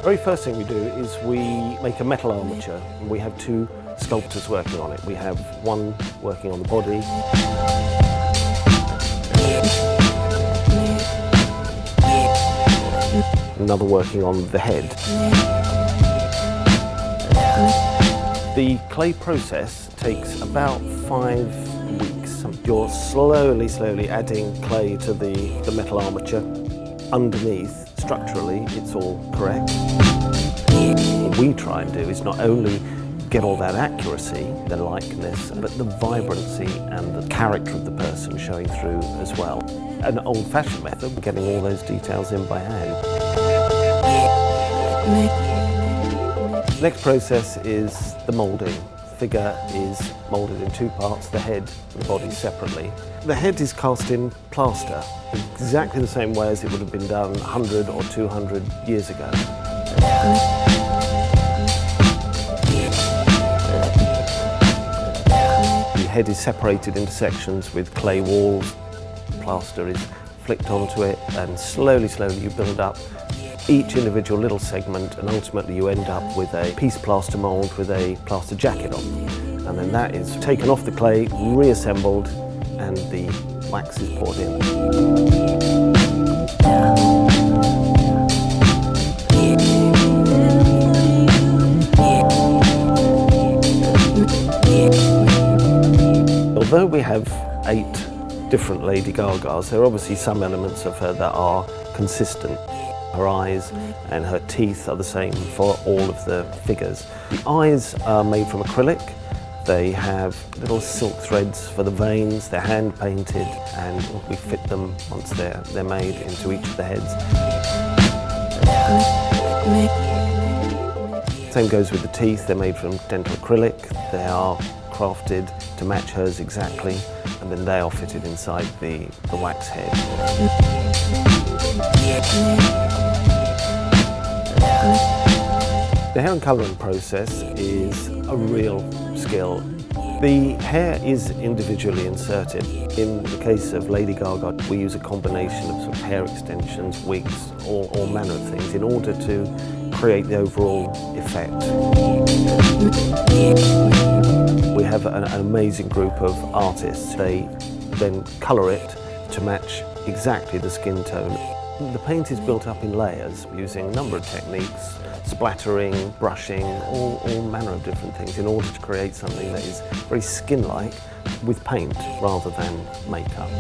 very first thing we do is we make a metal armature, and we have two sculptors working on it. We have one working on the body, another working on the head. The clay process takes about 5 weeks. You're slowly adding clay to the metal armature. Underneath, structurally, it's all correct. What we try and do is not only get all that accuracy, the likeness, but the vibrancy and the character of the person showing through as well. An old-fashioned method, getting all those details in by hand. Next process is the moulding. The figure is moulded in two parts, the head and the body separately. The head is cast in plaster, exactly the same way as it would have been done 100 or 200 years ago. The head is separated into sections with clay walls. Plaster is flicked onto it, and slowly you build up each individual little segment, and ultimately you end up with a piece plaster mould with a plaster jacket on. And then that is taken off the clay, reassembled, and the wax is poured in. Although we have 8 different Lady Gagas, there are obviously some elements of her that are consistent. Her eyes and her teeth are the same for all of the figures. The eyes are made from acrylic. They have little silk threads for the veins. They're hand painted, and we fit them once they're made into each of the heads. Same goes with the teeth. They're made from dental acrylic. They are crafted to match hers exactly, and then they are fitted inside the wax head. The hair and colouring process is a real skill. The hair is individually inserted. In the case of Lady Gaga, we use a combination of, sort of hair extensions, wigs, all manner of things in order to create the overall effect. We have an amazing group of artists. They then colour it to match exactly the skin tone. The paint is built up in layers using a number of techniques, splattering, brushing, all manner of different things in order to create something that is very skin-like with paint rather than makeup.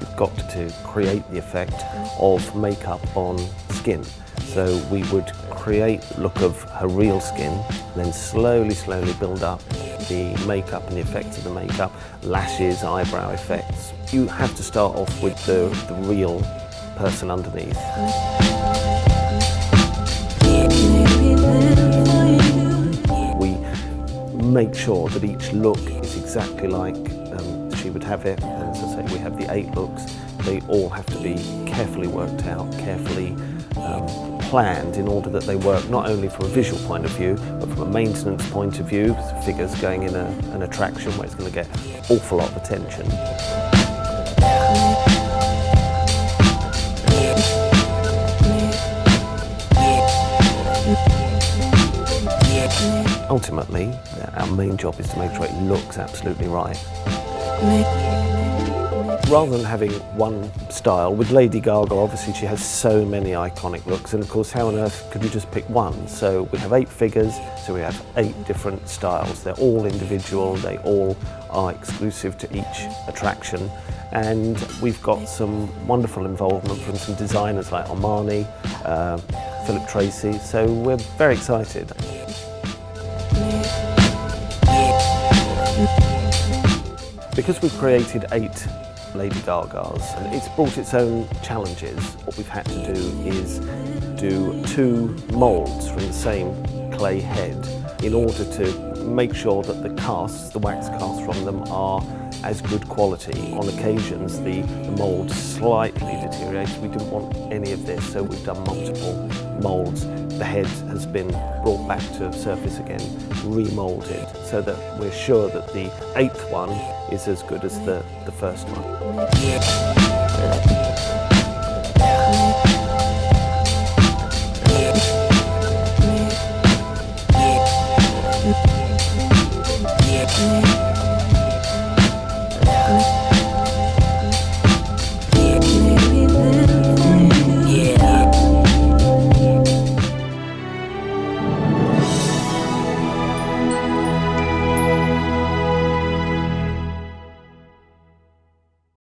We've got to create the effect of makeup on skin. So we would create the look of her real skin, then slowly build up the makeup and the effects of the makeup, lashes, eyebrow effects. You have to start off with the real person underneath. We make sure that each look is exactly like she would have it. And as I say, we have the 8 looks. They all have to be carefully worked out, carefully planned in order that they work not only from a visual point of view, but from a maintenance point of view. Figures going in an attraction where it's going to get an awful lot of attention. Ultimately, our main job is to make sure it looks absolutely right. Rather than having one style, with Lady Gaga, obviously she has so many iconic looks, and of course how on earth could you just pick one? So we have 8 figures, so we have 8 different styles. They're all individual, they all are exclusive to each attraction, and we've got some wonderful involvement from some designers like Armani, Philip Tracy, so we're very excited. Because we've created 8 Lady Gagas, and it's brought its own challenges. What we've had to do is do 2 moulds from the same clay head in order to make sure that the casts, the wax casts from them, are as good quality. On occasions the mould slightly deteriorates. We didn't want any of this, so we've done multiple moulds. The head has been brought back to surface again, remoulded, so that we're sure that the 8th one is as good as the first one.